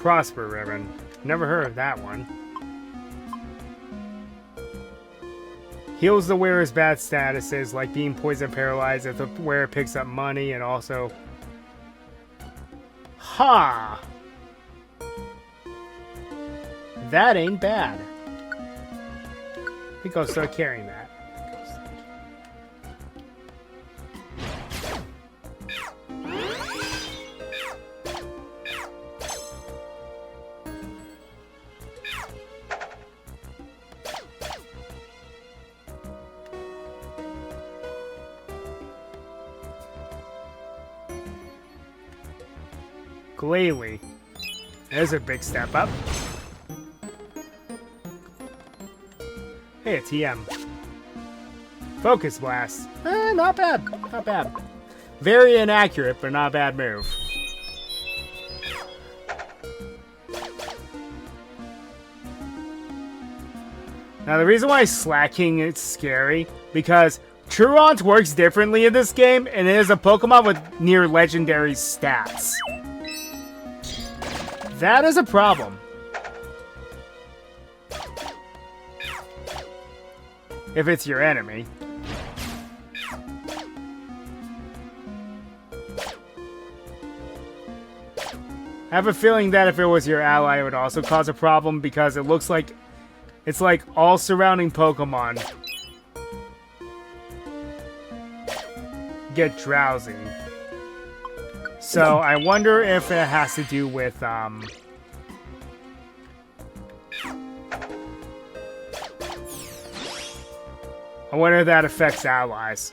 Prosper Ribbon. Never heard of that one. Heals the wearer's bad statuses, like being poison paralyzed if the wearer picks up money, and also... Ha! That ain't bad. I think I'll start carrying that. Glalie. There's a big step up. Hey, a TM. Focus Blast. Not bad. Not bad. Very inaccurate, but not a bad move. Now, the reason why Slacking is scary, because Truant works differently in this game, and it is a Pokemon with near legendary stats. That is a problem. If it's your enemy. I have a feeling that if it was your ally, it would also cause a problem, because it looks like it's like all surrounding Pokemon get drowsy. So I wonder if it has to do with I wonder if that affects allies.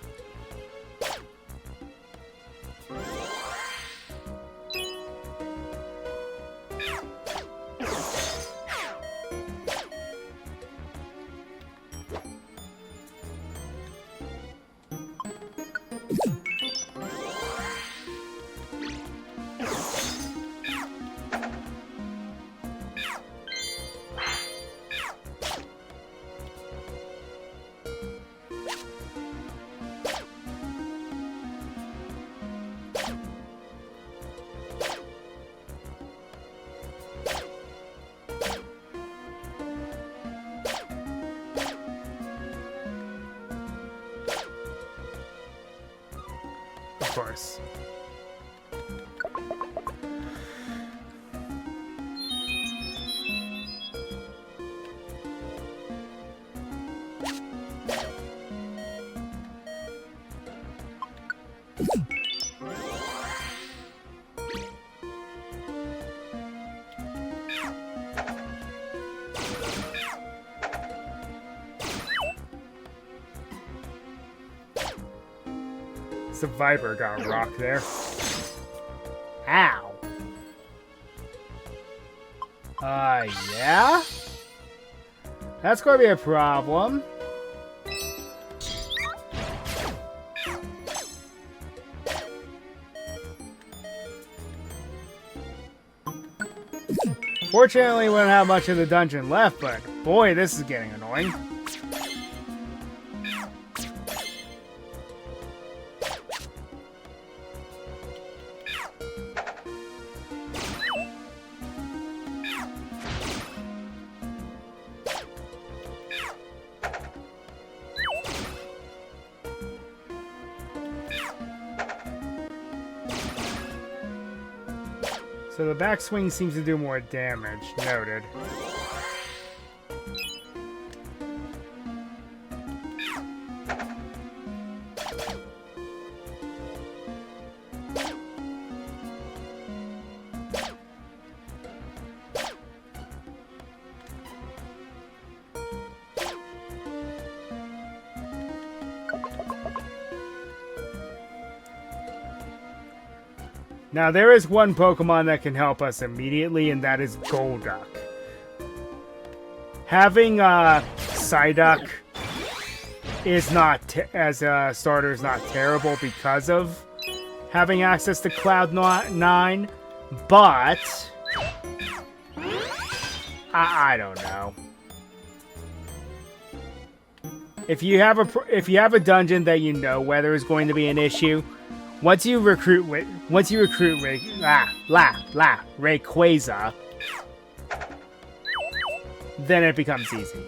Of course. The Viper got rocked there. Ow. Yeah? That's going to be a problem. Fortunately, we don't have much of the dungeon left, but boy, this is getting annoying. So the backswing seems to do more damage. Noted. Now, there is one Pokemon that can help us immediately, and that is Golduck. Having Psyduck is not, as a starter, is not terrible because of having access to Cloud 9, but I don't know. If you have a dungeon that you know weather is going to be an issue, once you recruit Rayquaza, then it becomes easy.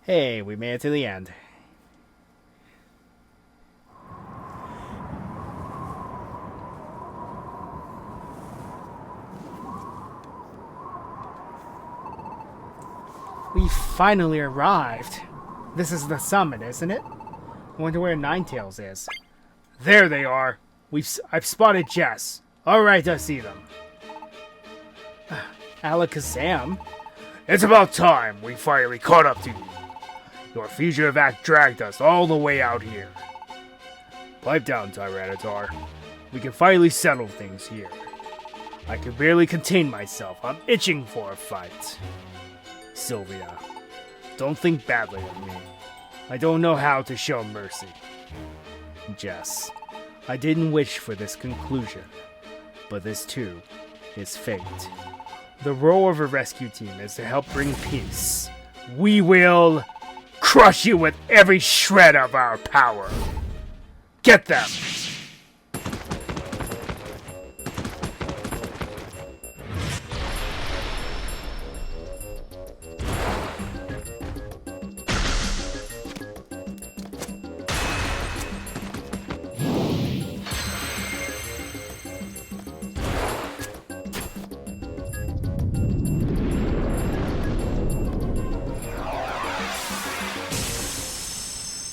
Hey, we made it to the end. We finally arrived. This is the summit, isn't it? I wonder where Ninetales is. There they are. I've spotted Jess. Alright, I see them. Alakazam? It's about time we finally caught up to you. Your fugitive act dragged us all the way out here. Pipe down, Tyranitar. We can finally settle things here. I can barely contain myself. I'm itching for a fight. Sylvia, don't think badly of me. I don't know how to show mercy. Jess, I didn't wish for this conclusion, but this too is fate. The role of a rescue team is to help bring peace. We will crush you with every shred of our power. Get them!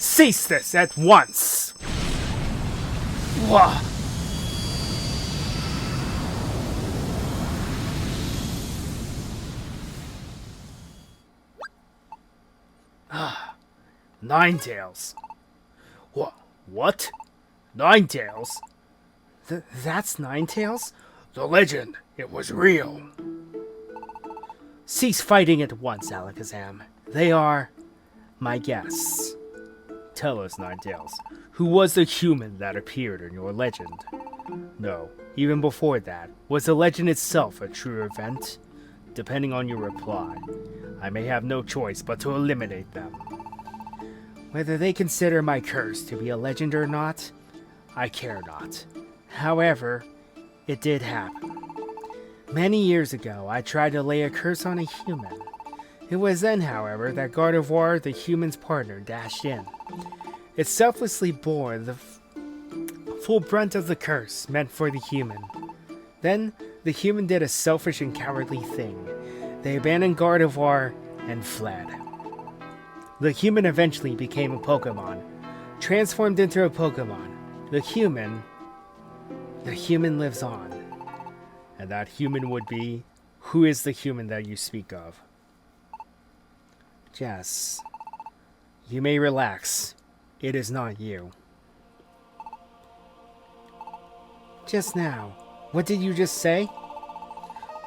Cease this at once! Wah. Ninetales. What? Ninetales? That's Ninetales? The legend. It was real. Cease fighting at once, Alakazam. They are my guests. Tell us, Ninetales, who was the human that appeared in your legend? No, even before that, was the legend itself a true event? Depending on your reply, I may have no choice but to eliminate them. Whether they consider my curse to be a legend or not, I care not. However, it did happen. Many years ago, I tried to lay a curse on a human. It was then, however, that Gardevoir, the human's partner, dashed in. It selflessly bore the full brunt of the curse meant for the human. Then, the human did a selfish and cowardly thing. They abandoned Gardevoir and fled. The human eventually became a Pokemon, transformed into a Pokemon. The human lives on. And that human would be, who is the human that you speak of? Jess, you may relax. It is not you. Just now, what did you just say?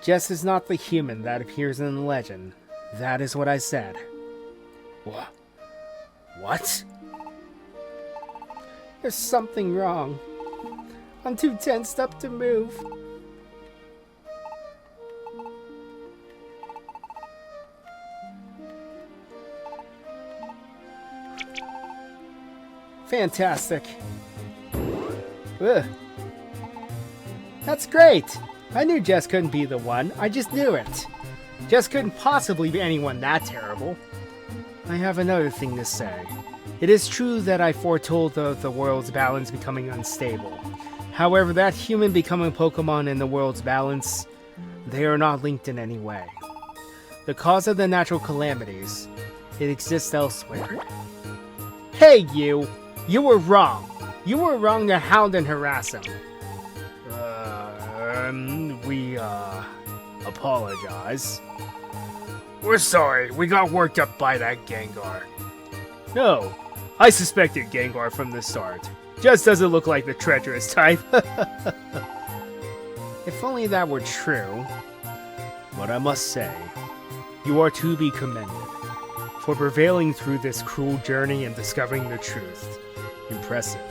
Jess is not the human that appears in the legend. That is what I said. What? There's something wrong. I'm too tensed up to move. Fantastic. Ugh. That's great. I knew Jess couldn't be the one. I just knew it. Jess couldn't possibly be anyone that terrible. I have another thing to say. It is true that I foretold the world's balance becoming unstable. However, that human becoming Pokemon in the world's balance, they are not linked in any way. The cause of the natural calamities, it exists elsewhere. Hey, you! You were wrong. You were wrong to hound and harass him. We apologize. We're sorry. We got worked up by that Gengar. No, I suspected Gengar from the start. Just doesn't look like the treacherous type. If only that were true. But I must say, you are to be commended for prevailing through this cruel journey and discovering the truth. Impressive.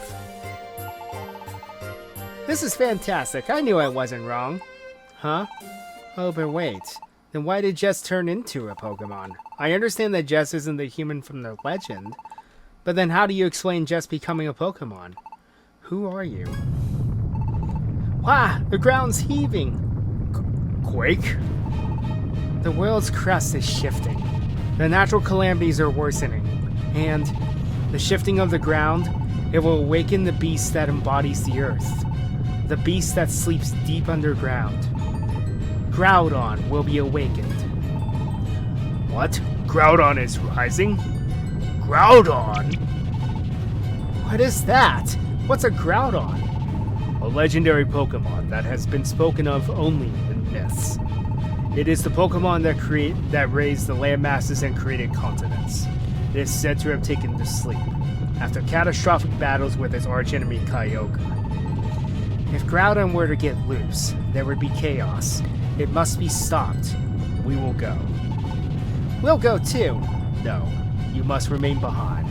This is fantastic. I knew I wasn't wrong. Huh? Oh, but wait. Then why did Jess turn into a Pokemon? I understand that Jess isn't the human from the legend, but then how do you explain Jess becoming a Pokemon? Who are you? Wah! The ground's heaving! Quake? The world's crust is shifting. The natural calamities are worsening. And the shifting of the ground, it will awaken the beast that embodies the earth. The beast that sleeps deep underground. Groudon will be awakened. What? Groudon is rising? Groudon? What is that? What's a Groudon? A legendary Pokemon that has been spoken of only in myths. It is the Pokemon that raised the land masses and created continents. It is said to have taken to sleep after catastrophic battles with its archenemy Kyogre. If Groudon were to get loose, there would be chaos. It must be stopped. We will go. We'll go too. No, you must remain behind.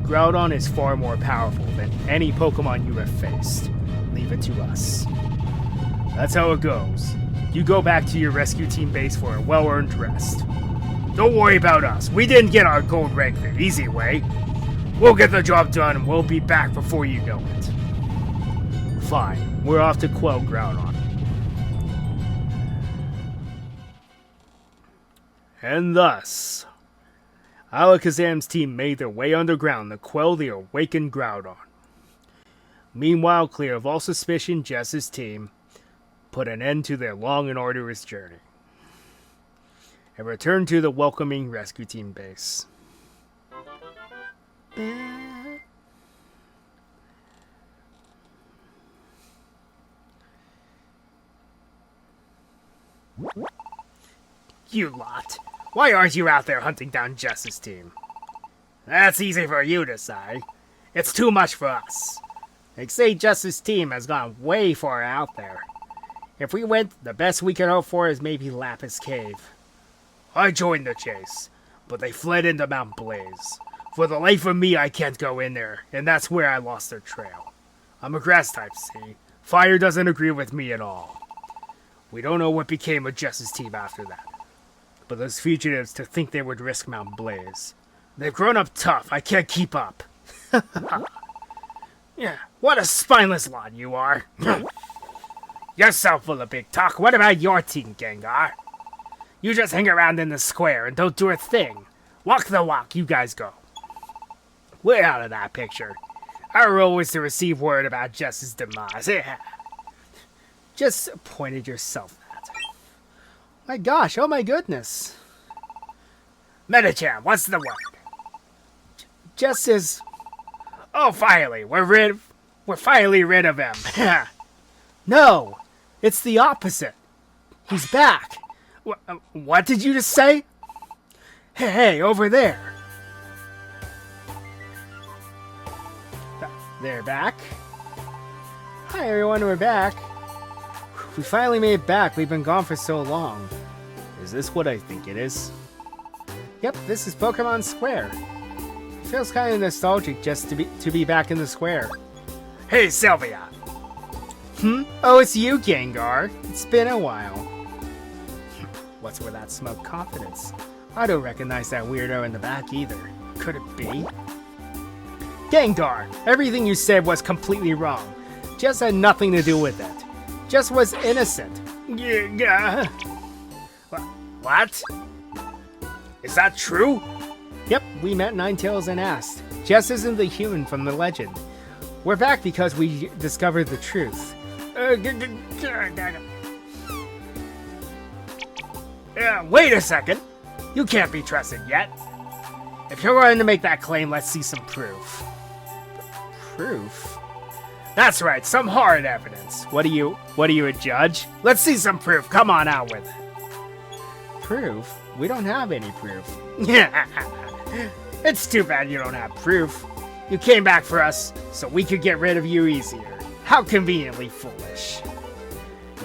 Groudon is far more powerful than any Pokemon you have faced. Leave it to us. That's how it goes. You go back to your rescue team base for a well-earned rest. Don't worry about us. We didn't get our gold rank the easy way. We'll get the job done and we'll be back before you know it. Fine. We're off to quell Groudon. And thus, Alakazam's team made their way underground to quell the awakened Groudon. Meanwhile, clear of all suspicion, Jess's team put an end to their long and arduous journey and returned to the welcoming rescue team base. You lot. Why aren't you out there hunting down Jess's team? That's easy for you to say. It's too much for us. They say Jess's team has gone way far out there. If we went, the best we can hope for is maybe Lapis Cave. I joined the chase, but they fled into Mount Blaze. For the life of me, I can't go in there, and that's where I lost their trail. I'm a grass type, see? Fire doesn't agree with me at all. We don't know what became of Jess's team after that. But those fugitives, to think they would risk Mount Blaze. They've grown up tough. I can't keep up. Yeah, what a spineless lot you are. You're so full of big talk. What about your team, Gengar? You just hang around in the square and don't do a thing. Walk the walk, you guys go. We're out of that picture. Our role was to receive word about Jess's demise. Just pointed yourself that. My gosh, oh my goodness. Metachan, what's the word? Jess is... Oh, finally, we're finally rid of him. No, it's the opposite. He's back. What did you just say? Hey, over there. They're back. Hi, everyone, we're back. We finally made it back. We've been gone for so long. Is this what I think it is? Yep, this is Pokemon Square. Feels kind of nostalgic just to be back in the square. Hey, Sylvia. Oh, it's you, Gengar. It's been a while. What's with that smug confidence? I don't recognize that weirdo in the back either. Could it be? Gengar, everything you said was completely wrong. Jess had nothing to do with it. Jess was innocent. Yeah. What? Is that true? Yep, we met Ninetales and asked. Jess isn't the human from the legend. We're back because we discovered the truth. Wait a second. You can't be trusted yet. If you're going to make that claim, let's see some proof. Proof? That's right, some hard evidence. What are you, a judge? Let's see some proof. Come on out with it. Proof? We don't have any proof. It's too bad you don't have proof. You came back for us so we could get rid of you easier. How conveniently foolish.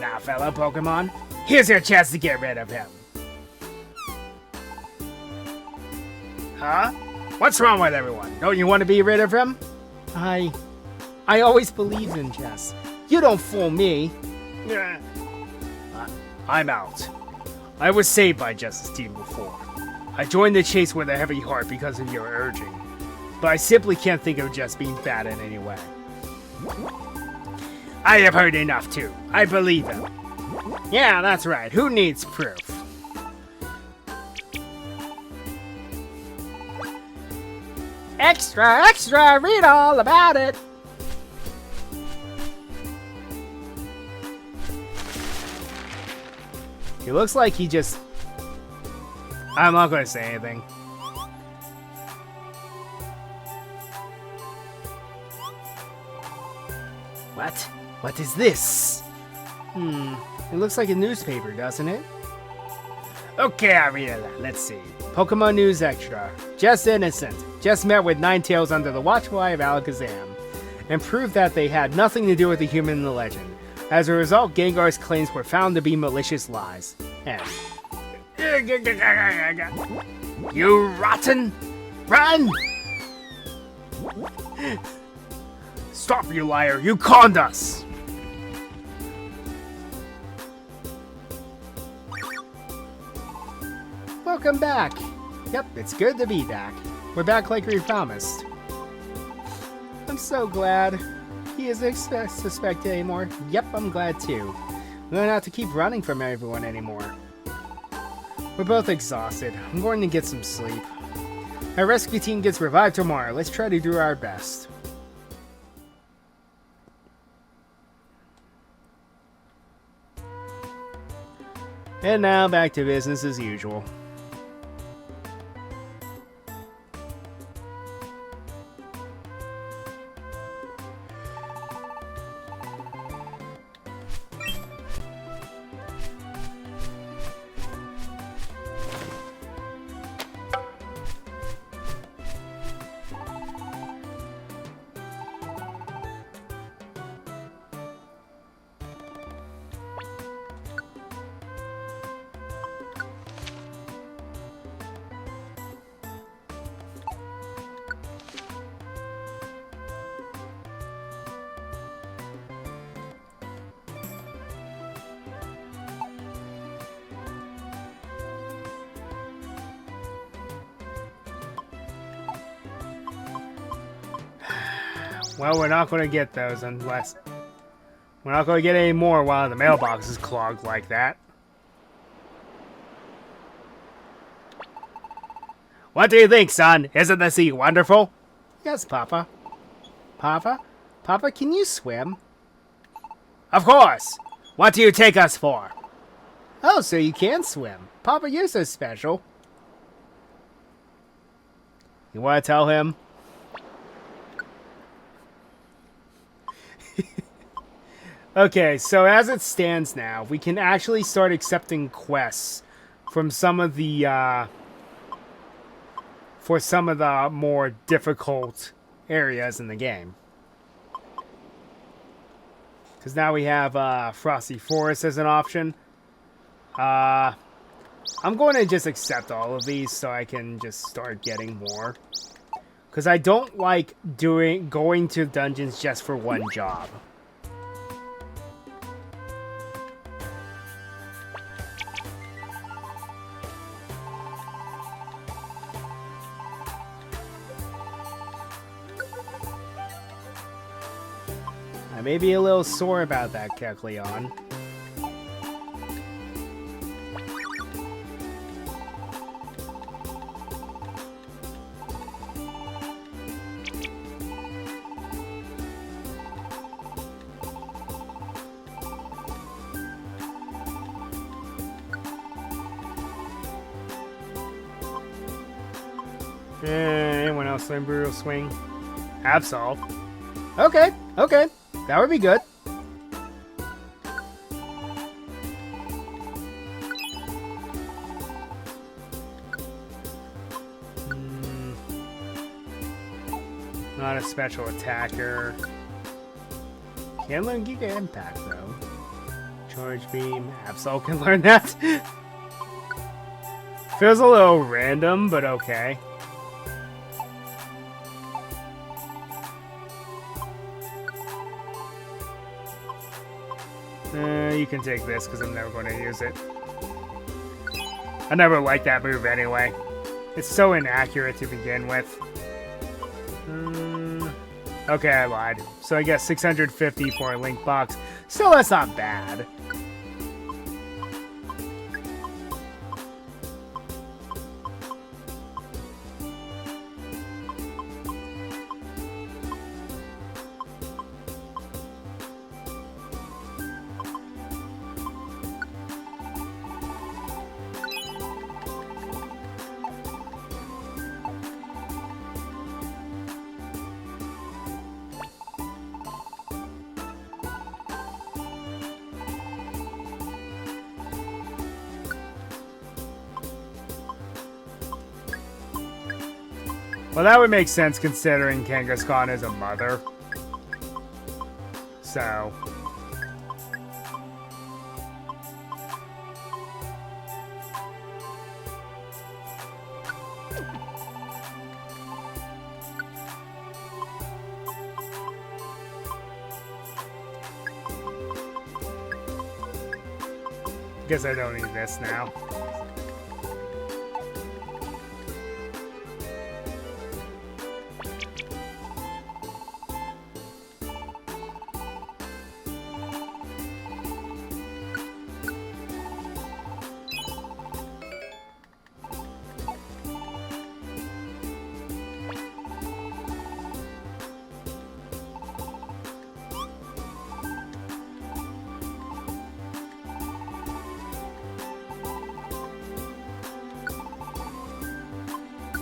Now, fellow Pokemon, here's your chance to get rid of him. Huh? What's wrong with everyone? Don't you want to be rid of him? I always believed in Jess. You don't fool me. I'm out. I was saved by Jess's team before. I joined the chase with a heavy heart because of your urging. But I simply can't think of Jess being bad in any way. I have heard enough too. I believe him. Yeah, that's right. Who needs proof? Extra, extra, read all about it. He looks like he just... I'm not going to say anything. What? What is this? It looks like a newspaper, doesn't it? Okay, I'll read it. Let's see. Pokemon News Extra. Just innocent. Just met with Ninetales under the watchful eye of Alakazam, and proved that they had nothing to do with the human in the legend. As a result, Gengar's claims were found to be malicious lies. And... You rotten! Run! Stop, you liar! You conned us! Welcome back! Yep, it's good to be back. We're back like we promised. I'm so glad. He isn't suspected anymore. Yep, I'm glad too. We don't have to keep running from everyone anymore. We're both exhausted. I'm going to get some sleep. Our rescue team gets revived tomorrow. Let's try to do our best. And now back to business as usual. Well, we're not going to get those unless... We're not going to get any more while the mailbox is clogged like that. What do you think, son? Isn't the sea wonderful? Yes, Papa. Papa? Papa, can you swim? Of course! What do you take us for? Oh, so you can swim. Papa, you're so special. You want to tell him? Okay, so as it stands now, we can actually start accepting quests from some of the, for some of the more difficult areas in the game. Because now we have, Frosty Forest as an option. I'm going to just accept all of these so I can just start getting more. Because I don't like going to dungeons just for one job. I may be a little sore about that, Kecleon. Anyone else learn Brutal Swing? Absol. Okay, okay. That would be good. Not a special attacker. Can learn Giga Impact, though. Charge Beam. Absol can learn that. Feels a little random, but okay. You can take this, because I'm never going to use it. I never liked that move anyway. It's so inaccurate to begin with. Okay, I lied. So I guess 650 for a Link box. Still, that's not bad. Well, that would make sense considering Kangaskhan is a mother. So. Guess I don't need this now.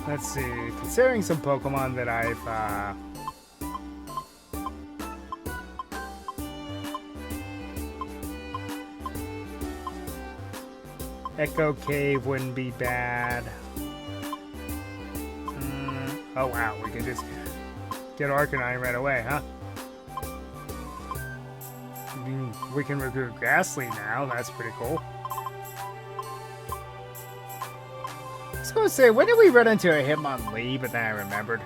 Let's see, considering some Pokemon that I've, Echo Cave wouldn't be bad. Oh wow, we can just get Arcanine right away, huh? We can recruit Ghastly now, that's pretty cool. I was going to say, when did we run into a Hitmonlee, but then I remembered.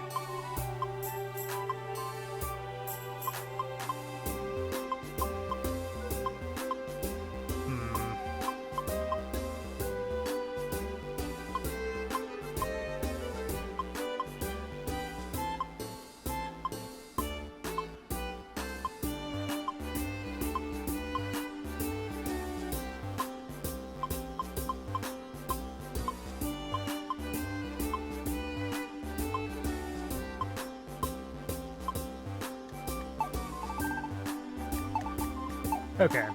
Okay.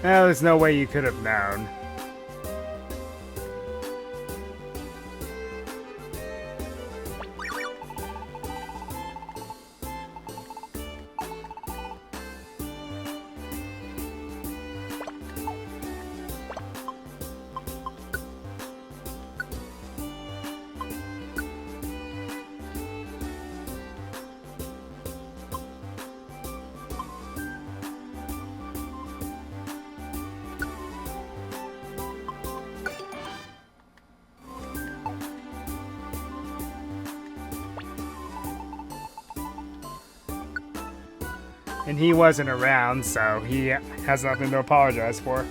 Well, there's no way you could have known. And he wasn't around, so he has nothing to apologize for.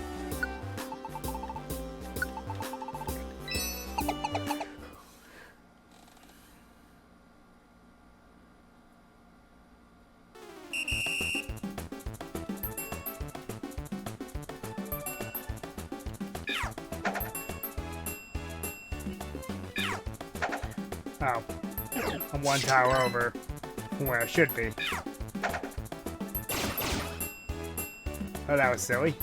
Oh. I'm one tower over from where I should be. Oh, that was silly.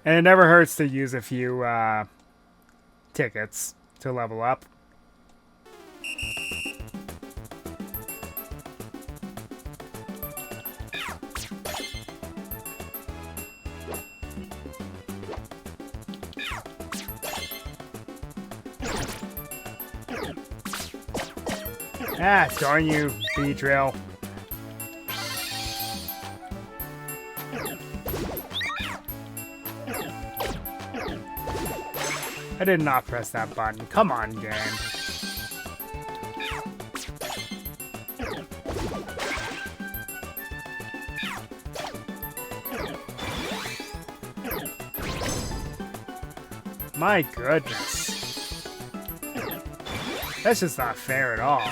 And it never hurts to use a few tickets to level up. Ah, darn you, B-Drill. I did not press that button. Come on, game. My goodness. That's just not fair at all.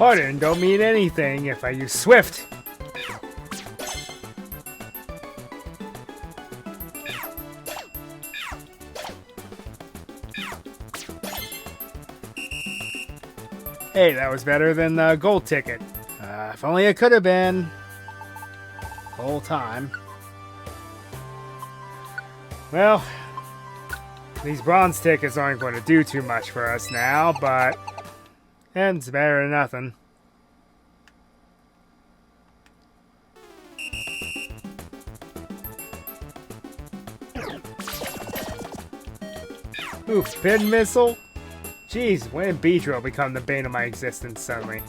Pardon don't mean anything if I use Swift. Hey, that was better than the gold ticket. If only it could have been. The whole time. Well, these bronze tickets aren't going to do too much for us now, but it's better than nothing. Ooh, spin missile? Jeez, when did B-Drill become the bane of my existence suddenly?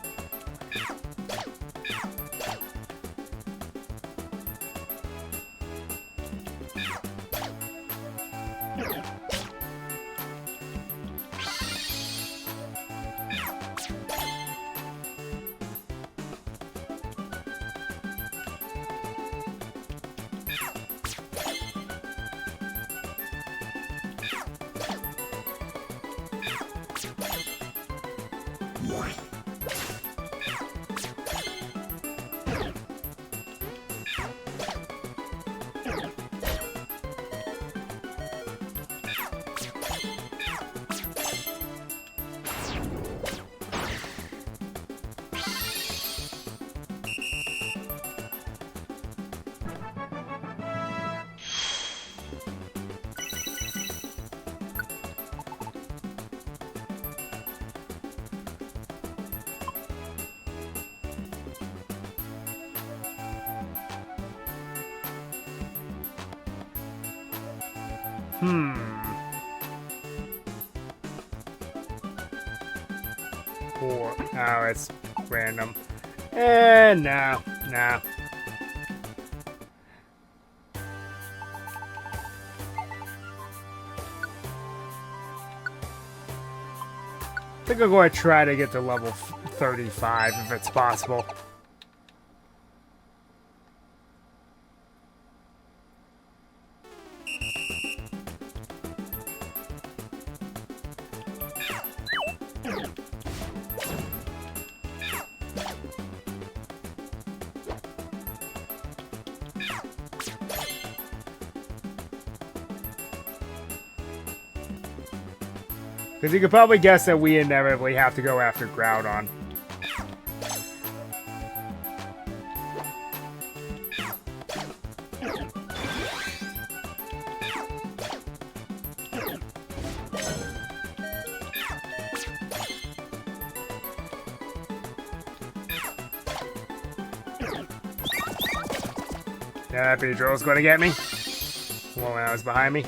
Or, oh, it's random. No. I think I'm going to try to get to level 35 if it's possible. Because you could probably guess that we inevitably have to go after Groudon. Yeah, that Beedrill's going to get me. Well, that was behind me.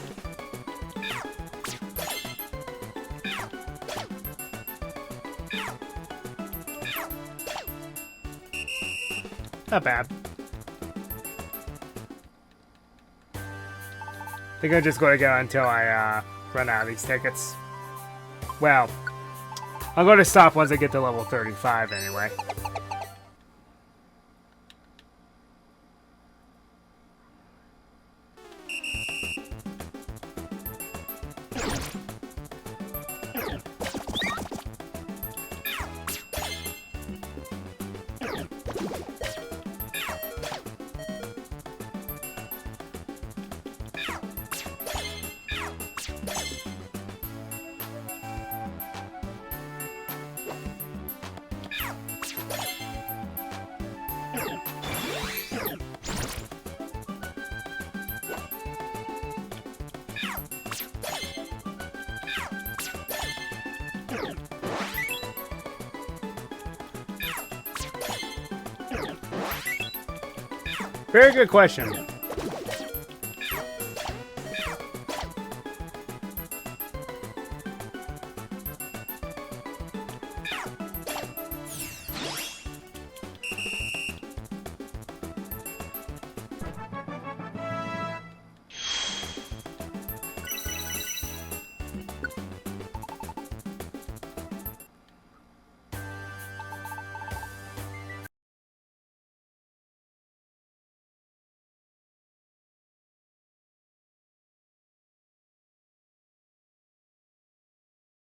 Not bad. I think I'm just going to go until I run out of these tickets. Well, I'm going to stop once I get to level 35 anyway. Very good question.